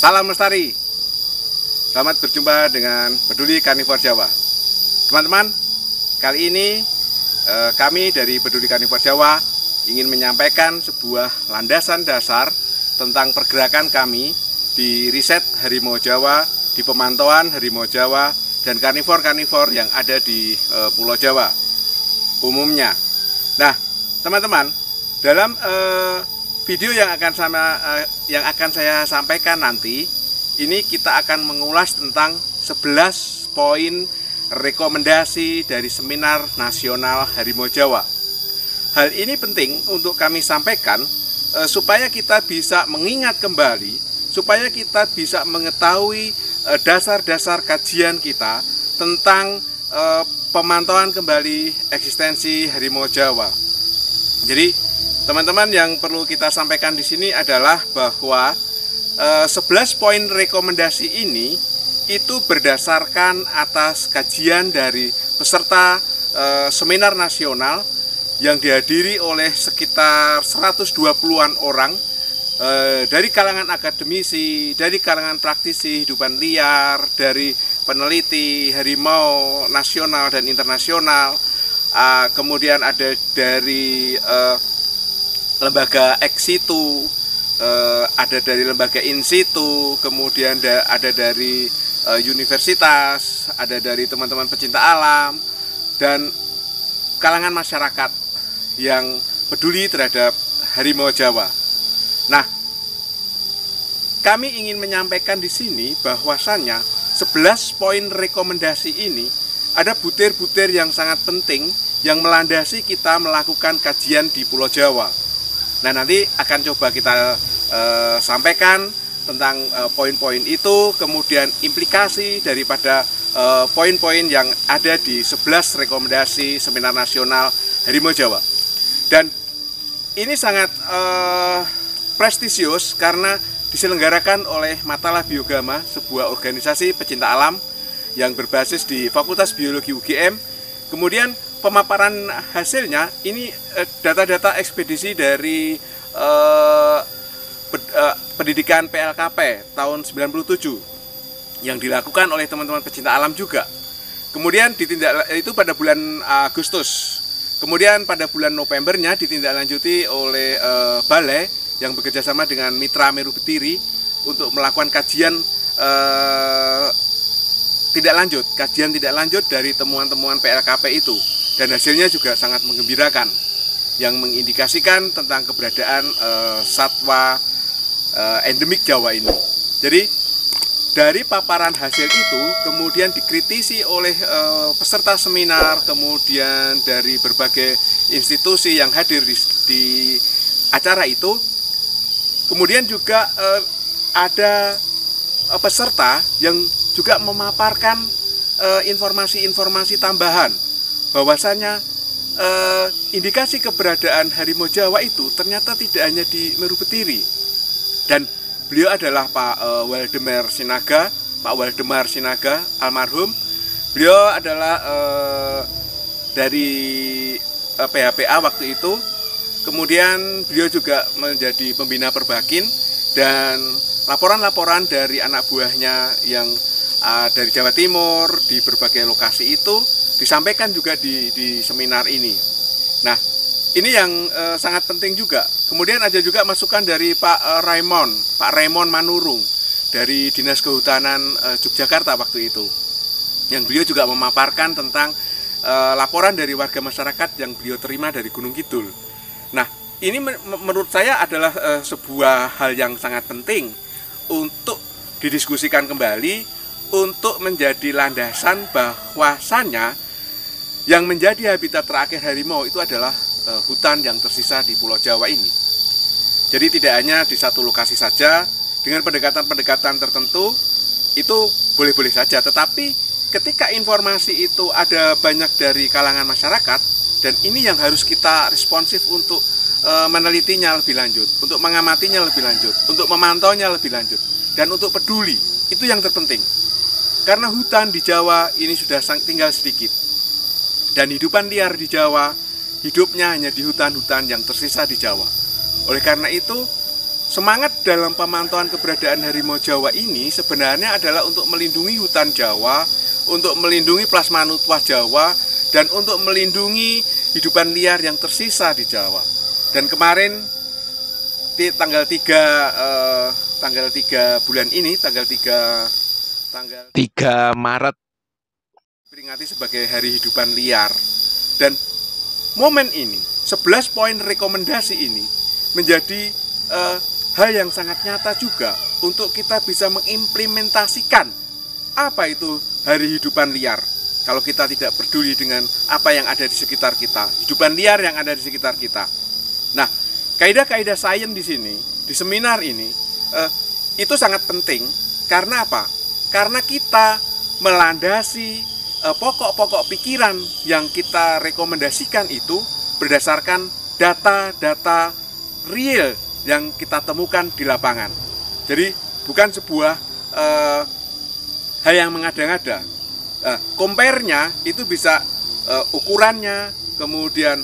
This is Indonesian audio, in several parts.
Salam lestari. Selamat berjumpa dengan Peduli Karnivor Jawa. Teman-teman, kali ini kami dari Peduli Karnivor Jawa ingin menyampaikan sebuah landasan dasar tentang pergerakan kami di riset harimau Jawa, di pemantauan harimau Jawa dan karnivor-karnivor yang ada di Pulau Jawa umumnya. Nah, teman-teman, dalam video yang akan saya sampaikan nanti, ini kita akan mengulas tentang 11 poin rekomendasi dari Seminar Nasional Harimau Jawa. Hal ini penting untuk kami sampaikan supaya kita bisa mengingat kembali, supaya kita bisa mengetahui dasar-dasar kajian kita tentang pemantauan kembali eksistensi harimau Jawa. Jadi, teman-teman, yang perlu kita sampaikan di sini adalah bahwa 11 poin rekomendasi ini itu berdasarkan atas kajian dari peserta seminar nasional yang dihadiri oleh sekitar 120-an orang dari kalangan akademisi, dari kalangan praktisi hidupan liar, dari peneliti harimau nasional dan internasional, kemudian ada dari lembaga ex situ, ada dari lembaga in situ, kemudian ada dari universitas, ada dari teman-teman pecinta alam, dan kalangan masyarakat yang peduli terhadap harimau Jawa. Nah, kami ingin menyampaikan di sini bahwasannya 11 poin rekomendasi ini ada butir-butir yang sangat penting yang melandasi kita melakukan kajian di Pulau Jawa. Nah, nanti akan coba kita sampaikan tentang poin-poin itu, kemudian implikasi daripada poin-poin yang ada di 11 rekomendasi Seminar Nasional Harimau Jawa. Dan ini sangat prestisius karena diselenggarakan oleh Matalah Biogama, sebuah organisasi pecinta alam yang berbasis di Fakultas Biologi UGM. Kemudian pemaparan hasilnya ini data-data ekspedisi dari pendidikan PLKP tahun 97 yang dilakukan oleh teman-teman pecinta alam juga. Kemudian itu pada bulan Agustus. Kemudian pada bulan Novembernya ditindaklanjuti oleh Balai yang bekerjasama dengan Mitra Meru Betiri untuk melakukan kajian tidak lanjut dari temuan-temuan PLKP itu, dan hasilnya juga sangat menggembirakan yang mengindikasikan tentang keberadaan satwa endemik Jawa ini. Jadi dari paparan hasil itu kemudian dikritisi oleh peserta seminar, kemudian dari berbagai institusi yang hadir di acara itu. Kemudian juga ada peserta yang juga memaparkan informasi-informasi tambahan bahwasanya indikasi keberadaan harimau Jawa itu ternyata tidak hanya di Meru Betiri. Dan beliau adalah Pak Waldemar Sinaga almarhum. Beliau adalah dari PHPA waktu itu. Kemudian beliau juga menjadi pembina Perbakin, dan laporan-laporan dari anak buahnya yang dari Jawa Timur di berbagai lokasi itu disampaikan juga di seminar ini. Nah, ini yang sangat penting juga. Kemudian ada juga masukan dari Pak Raymond Manurung dari Dinas Kehutanan Yogyakarta waktu itu, yang beliau juga memaparkan tentang laporan dari warga masyarakat yang beliau terima dari Gunung Kidul. Nah, ini menurut saya adalah sebuah hal yang sangat penting untuk didiskusikan kembali, untuk menjadi landasan bahwasannya yang menjadi habitat terakhir harimau itu adalah hutan yang tersisa di Pulau Jawa ini. Jadi tidak hanya di satu lokasi saja, dengan pendekatan-pendekatan tertentu itu boleh-boleh saja, tetapi ketika informasi itu ada banyak dari kalangan masyarakat, dan ini yang harus kita responsif untuk menelitinya lebih lanjut, untuk mengamatinya lebih lanjut, untuk memantaunya lebih lanjut, dan untuk peduli. Itu yang terpenting. Karena hutan di Jawa ini sudah tinggal sedikit. Dan hidupan liar di Jawa, hidupnya hanya di hutan-hutan yang tersisa di Jawa. Oleh karena itu, semangat dalam pemantauan keberadaan harimau Jawa ini sebenarnya adalah untuk melindungi hutan Jawa, untuk melindungi plasma-nutwah Jawa, dan untuk melindungi hidupan liar yang tersisa di Jawa. Dan kemarin di tanggal 3 bulan ini, tanggal 3 Maret peringati sebagai Hari Hidupan Liar. Dan momen ini, 11 poin rekomendasi ini menjadi hal yang sangat nyata juga untuk kita bisa mengimplementasikan apa itu Hari Hidupan Liar. Kalau kita tidak peduli dengan apa yang ada di sekitar kita, hidupan liar yang ada di sekitar kita. Nah, kaidah-kaidah sains di sini, di seminar ini, itu sangat penting. Karena apa? Karena kita melandasi pokok-pokok pikiran yang kita rekomendasikan itu berdasarkan data-data real yang kita temukan di lapangan. Jadi bukan sebuah hal yang mengada-ngada. Compare-nya itu bisa ukurannya, kemudian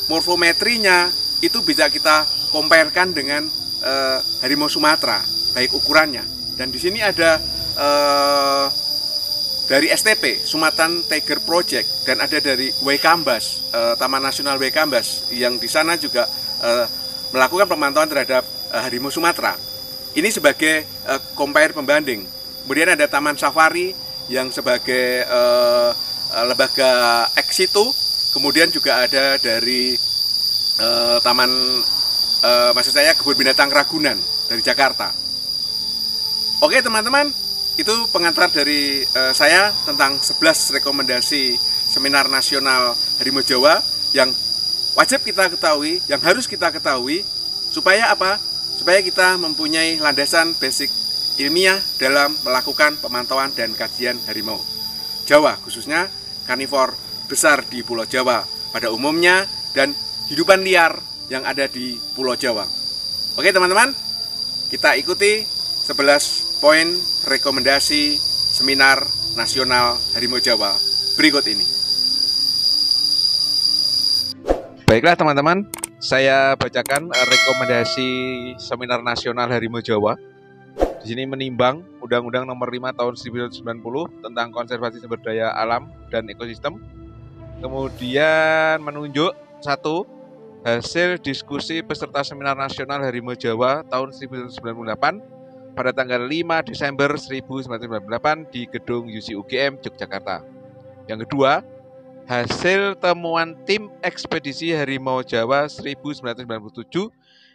morfometrinya itu bisa kita compare-kan dengan harimau Sumatera, baik ukurannya. Dan di sini ada dari STP, Sumatran Tiger Project, dan ada dari Waikambas, Taman Nasional Waikambas, yang di sana juga melakukan pemantauan terhadap harimau Sumatera. Ini sebagai compare pembanding. Kemudian ada Taman Safari yang sebagai lembaga ex situ. Kemudian juga ada dari maksud saya Kebun Binatang Ragunan dari Jakarta. Oke teman-teman, itu pengantar dari saya tentang 11 rekomendasi Seminar Nasional Harimau Jawa yang wajib kita ketahui, yang harus kita ketahui, supaya apa? Supaya kita mempunyai landasan basic ilmiah dalam melakukan pemantauan dan kajian harimau Jawa, khususnya karnivor besar di Pulau Jawa pada umumnya dan hidupan liar yang ada di Pulau Jawa. Oke teman-teman, kita ikuti 11 poin rekomendasi Seminar Nasional Harimau Jawa berikut ini. Baiklah teman-teman, saya bacakan rekomendasi Seminar Nasional Harimau Jawa. Di sini menimbang Undang-Undang Nomor 5 Tahun 1990 tentang konservasi sumber daya alam dan ekosistem. Kemudian menunjuk 1. Hasil diskusi peserta Seminar Nasional Harimau Jawa tahun 1998 pada tanggal 5 Desember 1998 di Gedung UCUGM Yogyakarta. Yang kedua, hasil temuan tim ekspedisi Harimau Jawa 1997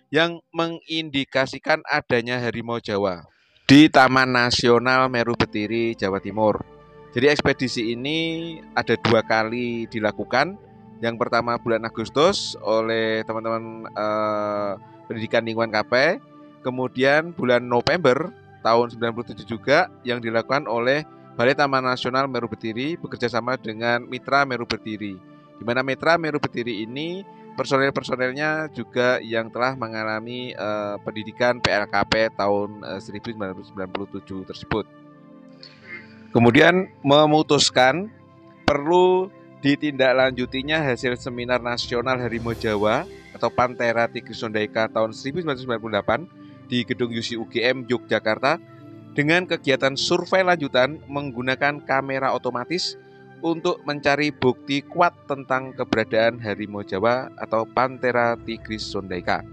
yang mengindikasikan adanya harimau Jawa di Taman Nasional Meru Betiri, Jawa Timur. Jadi ekspedisi ini ada 2 kali dilakukan. Yang pertama bulan Agustus oleh teman-teman pendidikan lingkungan KP. Kemudian bulan November tahun 97 juga yang dilakukan oleh Balai Taman Nasional Meru Betiri bekerjasama dengan Mitra Meru Betiri. Di mana Mitra Meru Betiri ini personel-personelnya juga yang telah mengalami pendidikan PLKP tahun 1997 tersebut. Kemudian memutuskan perlu ditindaklanjutinya hasil Seminar Nasional Harimau Jawa atau Panthera tigris sondaica tahun 1998 di Gedung UCUGM Yogyakarta dengan kegiatan survei lanjutan menggunakan kamera otomatis untuk mencari bukti kuat tentang keberadaan harimau Jawa atau Panthera tigris sondaica.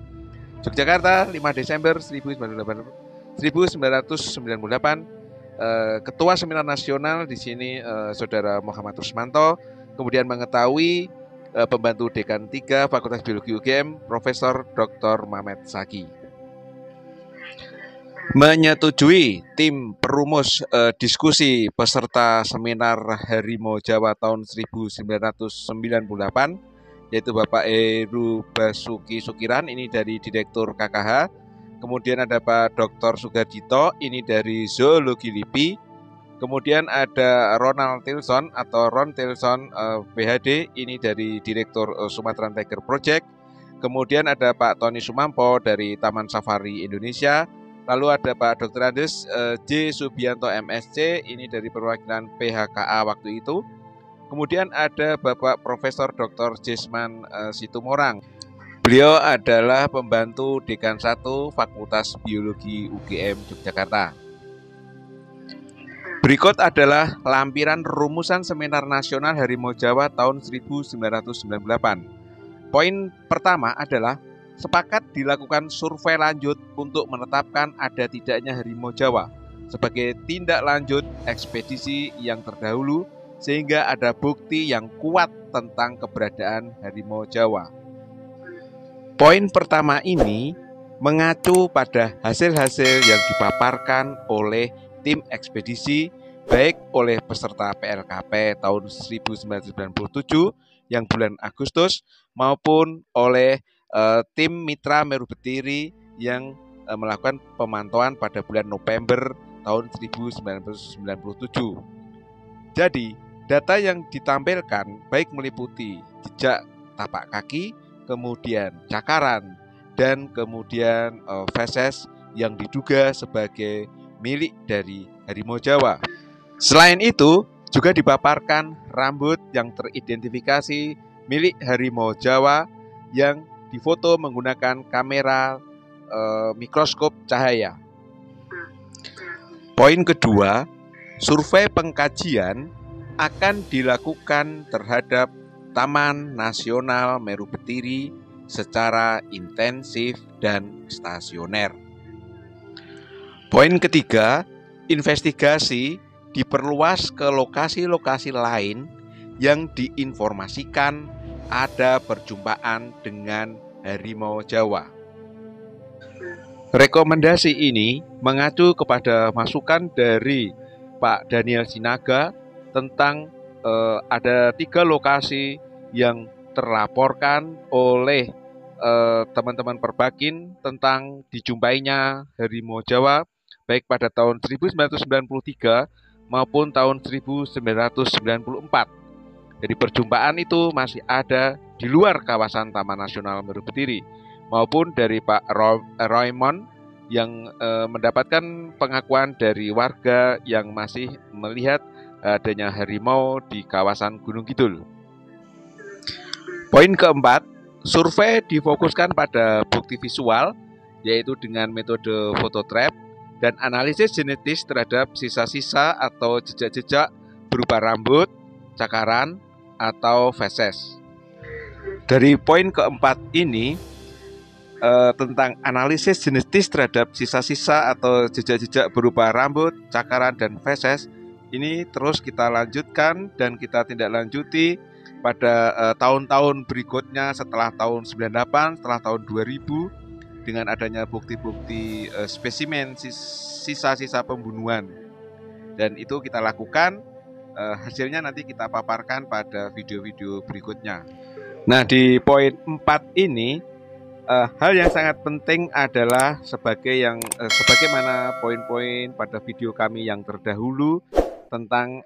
Yogyakarta, 5 Desember 1998. Ketua Seminar Nasional di sini Saudara Muhammad Rusmanto, kemudian mengetahui pembantu Dekan 3 Fakultas Biologi UGM Profesor Dr. Mamet Saki. Menyetujui tim perumus diskusi peserta Seminar Harimau Jawa tahun 1998, yaitu Bapak Heru Basuki Sukiran, ini dari Direktur KKH. Kemudian ada Pak Dr. Sugardito, ini dari Zoologi LIPI. Kemudian ada Ronald Tilson atau Ron Tilson PhD, ini dari Direktur Sumatran Tiger Project. Kemudian ada Pak Tony Sumampo dari Taman Safari Indonesia. Lalu ada Pak Dr. Andes J. Subianto MSc, ini dari perwakilan PHKA waktu itu. Kemudian ada Bapak Profesor Dr. Jesman Situmorang. Beliau adalah pembantu Dekan 1 Fakultas Biologi UGM Yogyakarta. Berikut adalah lampiran rumusan Seminar Nasional Harimau Jawa tahun 1998. Poin pertama adalah sepakat dilakukan survei lanjut untuk menetapkan ada tidaknya harimau Jawa sebagai tindak lanjut ekspedisi yang terdahulu sehingga ada bukti yang kuat tentang keberadaan harimau Jawa. Poin pertama ini mengacu pada hasil-hasil yang dipaparkan oleh tim ekspedisi baik oleh peserta PLKP tahun 1997 yang bulan Agustus maupun oleh tim Mitra Meru Betiri yang melakukan pemantauan pada bulan November tahun 1997. Jadi, data yang ditampilkan baik meliputi jejak tapak kaki, kemudian cakaran, dan kemudian feses yang diduga sebagai milik dari harimau Jawa. Selain itu, juga dipaparkan rambut yang teridentifikasi milik harimau Jawa yang difoto menggunakan kamera mikroskop cahaya. Poin kedua, survei pengkajian akan dilakukan terhadap Taman Nasional Meru Betiri secara intensif dan stasioner. Poin ketiga, investigasi diperluas ke lokasi-lokasi lain yang diinformasikan ada perjumpaan dengan harimau Jawa. Rekomendasi ini mengacu kepada masukan dari Pak Daniel Sinaga tentang ada 3 lokasi yang terlaporkan oleh teman-teman Perbakin tentang dijumpainya harimau Jawa baik pada tahun 1993 maupun tahun 1994. Jadi perjumpaan itu masih ada di luar kawasan Taman Nasional Meru Betiri maupun dari Pak Raymond yang mendapatkan pengakuan dari warga yang masih melihat adanya harimau di kawasan Gunung Kidul. Poin keempat, survei difokuskan pada bukti visual, yaitu dengan metode fototrap dan analisis genetis terhadap sisa-sisa atau jejak-jejak berupa rambut, cakaran, atau feses. Dari poin keempat ini, tentang analisis genetis terhadap sisa-sisa atau jejak-jejak berupa rambut, cakaran, dan feses, ini terus kita lanjutkan dan kita tindak lanjuti pada tahun-tahun berikutnya setelah tahun 98, setelah tahun 2000 dengan adanya bukti-bukti spesimen sisa-sisa pembunuhan. Dan itu kita lakukan, hasilnya nanti kita paparkan pada video-video berikutnya. Nah, di poin 4 ini hal yang sangat penting adalah sebagaimana poin-poin pada video kami yang terdahulu tentang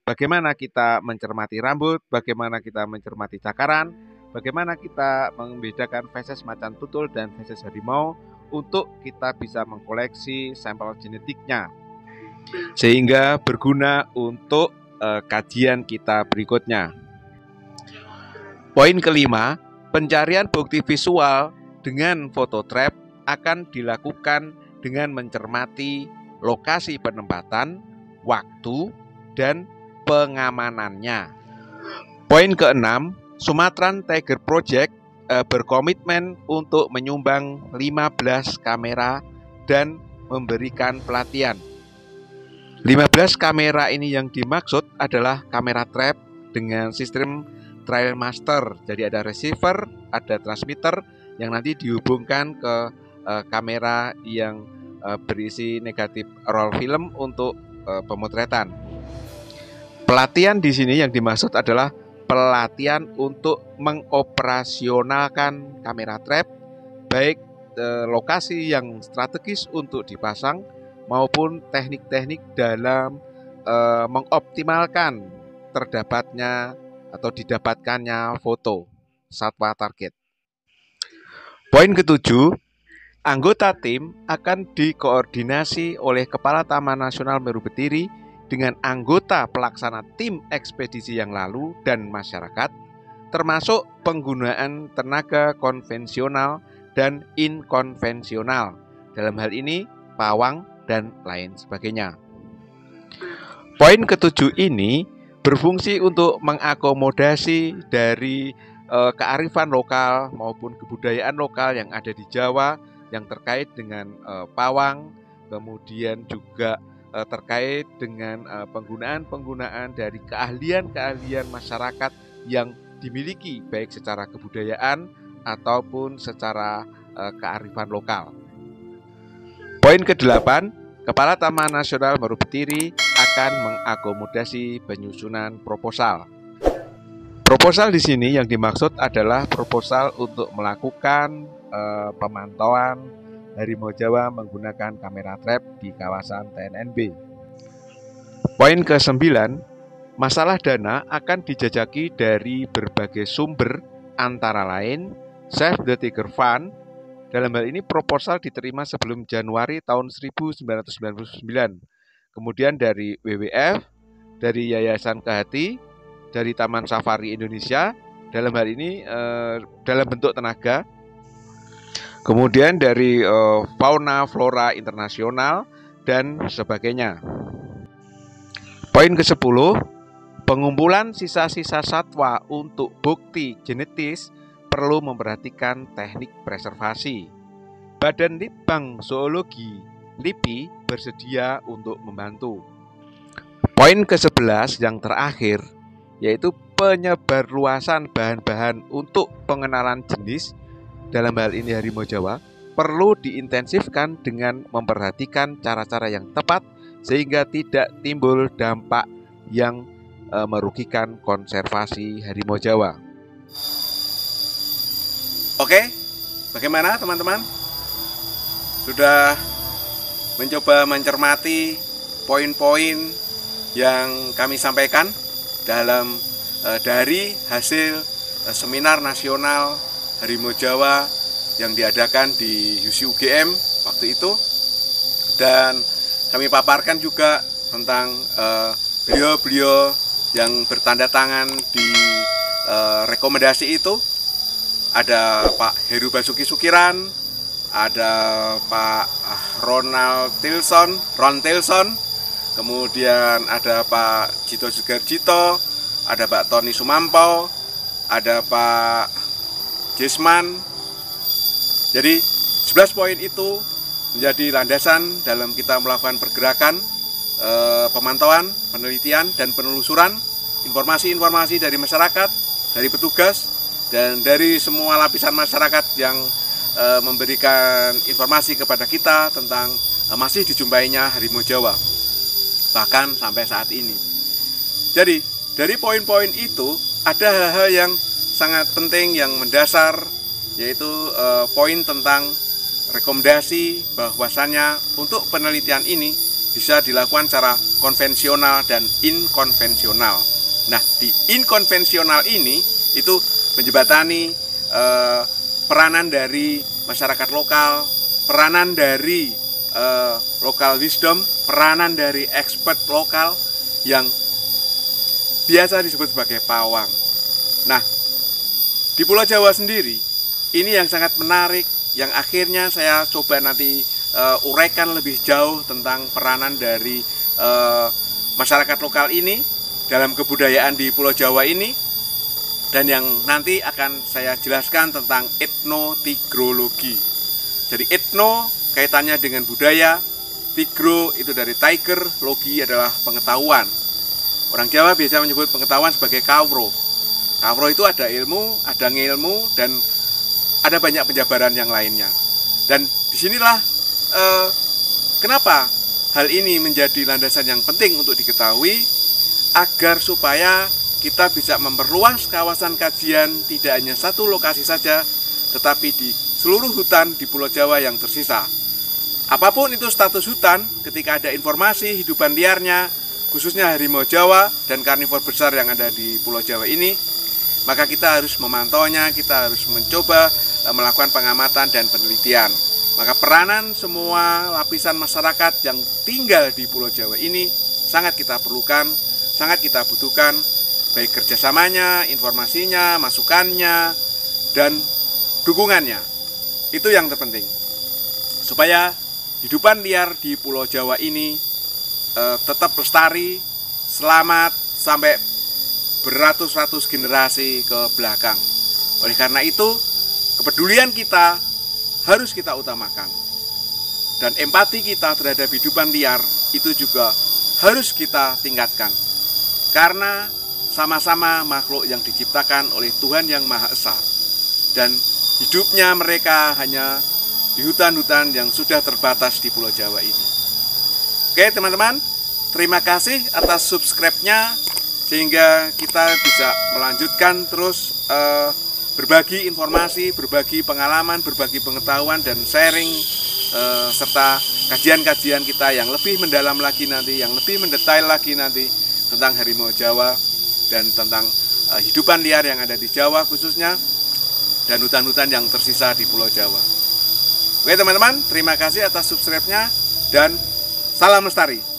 bagaimana kita mencermati rambut, bagaimana kita mencermati cakaran, bagaimana kita membedakan feses macan tutul dan feses harimau untuk kita bisa mengkoleksi sampel genetiknya sehingga berguna untuk kajian kita berikutnya. Poin kelima, pencarian bukti visual dengan fototrap akan dilakukan dengan mencermati lokasi penempatan, waktu, dan pengamanannya. Poin keenam, Sumatran Tiger Project berkomitmen untuk menyumbang 15 kamera dan memberikan pelatihan. 15 kamera ini yang dimaksud adalah kamera trap dengan sistem Trail Master. Jadi ada receiver, ada transmitter yang nanti dihubungkan ke kamera yang berisi negatif roll film untuk pemotretan. Pelatihan di sini yang dimaksud adalah pelatihan untuk mengoperasionalkan kamera trap baik lokasi yang strategis untuk dipasang maupun teknik-teknik dalam mengoptimalkan terdapatnya atau didapatkannya foto satwa target. Poin ketujuh, anggota tim akan dikoordinasi oleh Kepala Taman Nasional Meru Betiri dengan anggota pelaksana tim ekspedisi yang lalu dan masyarakat termasuk penggunaan tenaga konvensional dan inkonvensional. Dalam hal ini, pawang dan lain sebagainya. Poin ketujuh ini berfungsi untuk mengakomodasi dari kearifan lokal maupun kebudayaan lokal yang ada di Jawa yang terkait dengan pawang, kemudian juga terkait dengan penggunaan dari keahlian masyarakat yang dimiliki baik secara kebudayaan ataupun secara kearifan lokal. Poin ke-8, Kepala Taman Nasional Marubetiri akan mengakomodasi penyusunan proposal. Proposal di sini yang dimaksud adalah proposal untuk melakukan pemantauan harimau Jawa menggunakan kamera trap di kawasan TNNB. Poin ke-9, masalah dana akan dijajaki dari berbagai sumber antara lain Save the Tiger Fund. Dalam hal ini proposal diterima sebelum Januari tahun 1999. Kemudian dari WWF, dari Yayasan Kehati, dari Taman Safari Indonesia, dalam hal ini dalam bentuk tenaga. Kemudian dari Fauna Flora Internasional dan sebagainya. Poin ke-10, pengumpulan sisa-sisa satwa untuk bukti genetis perlu memperhatikan teknik preservasi. Badan Litbang Zoologi LIPI bersedia untuk membantu. Poin ke-11 yang terakhir yaitu penyebarluasan bahan-bahan untuk pengenalan jenis, dalam hal ini harimau Jawa, perlu diintensifkan dengan memperhatikan cara-cara yang tepat sehingga tidak timbul dampak yang merugikan konservasi harimau Jawa. Oke, bagaimana teman-teman? Sudah mencoba mencermati poin-poin yang kami sampaikan dalam dari hasil seminar nasional harimau Jawa yang diadakan di HUSI UGM waktu itu, dan kami paparkan juga tentang beliau-beliau yang bertanda tangan di rekomendasi itu. Ada Pak Heru Basuki Sukiran, ada Pak Ron Tilson, kemudian ada Pak Jito Sugarjito, ada Pak Tony Sumampo, ada Pak Jesman. Jadi 11 poin itu menjadi landasan dalam kita melakukan pergerakan, pemantauan, penelitian, dan penelusuran informasi-informasi dari masyarakat, dari petugas, dan dari semua lapisan masyarakat yang memberikan informasi kepada kita tentang masih dijumpainya harimau Jawa, bahkan sampai saat ini. Jadi dari poin-poin itu ada hal-hal yang sangat penting yang mendasar, yaitu poin tentang rekomendasi bahwasannya untuk penelitian ini bisa dilakukan secara konvensional dan inkonvensional. Nah, di inkonvensional ini itu menjembatani peranan dari masyarakat lokal, peranan dari local wisdom, peranan dari expert lokal yang biasa disebut sebagai pawang. Nah, di Pulau Jawa sendiri, ini yang sangat menarik, yang akhirnya saya coba nanti uraikan lebih jauh tentang peranan dari masyarakat lokal ini dalam kebudayaan di Pulau Jawa ini, dan yang nanti akan saya jelaskan tentang etnotigrologi. Jadi etno kaitannya dengan budaya, tigro itu dari tiger, logi adalah pengetahuan. Orang Jawa biasa menyebut pengetahuan sebagai kawro. Kawro itu ada ilmu, ada ngilmu, dan ada banyak penjabaran yang lainnya. Dan disinilah kenapa hal ini menjadi landasan yang penting untuk diketahui, agar supaya kita bisa memperluas kawasan kajian tidak hanya satu lokasi saja, tetapi di seluruh hutan di Pulau Jawa yang tersisa. Apapun itu status hutan, ketika ada informasi hidupan liarnya, khususnya harimau Jawa dan karnivor besar yang ada di Pulau Jawa ini, maka kita harus memantaunya, kita harus mencoba melakukan pengamatan dan penelitian. Maka peranan semua lapisan masyarakat yang tinggal di Pulau Jawa ini sangat kita perlukan, sangat kita butuhkan, baik kerjasamanya, informasinya, masukannya, dan dukungannya. Itu yang terpenting, supaya hidupan liar di Pulau Jawa ini tetap lestari, selamat sampai beratus-ratus generasi ke belakang. Oleh karena itu, kepedulian kita harus kita utamakan, dan empati kita terhadap hidupan liar itu juga harus kita tingkatkan, karena sama-sama makhluk yang diciptakan oleh Tuhan Yang Maha Esa, dan hidupnya mereka hanya di hutan-hutan yang sudah terbatas di Pulau Jawa ini. Oke teman-teman, terima kasih atas subscribe-nya, sehingga kita bisa melanjutkan terus berbagi informasi, berbagi pengalaman, berbagi pengetahuan, dan sharing serta kajian-kajian kita yang lebih mendalam lagi nanti, yang lebih mendetail lagi nanti tentang harimau Jawa dan tentang hidupan liar yang ada di Jawa khususnya, dan hutan-hutan yang tersisa di Pulau Jawa. Oke teman-teman, terima kasih atas subscribe-nya, dan salam lestari.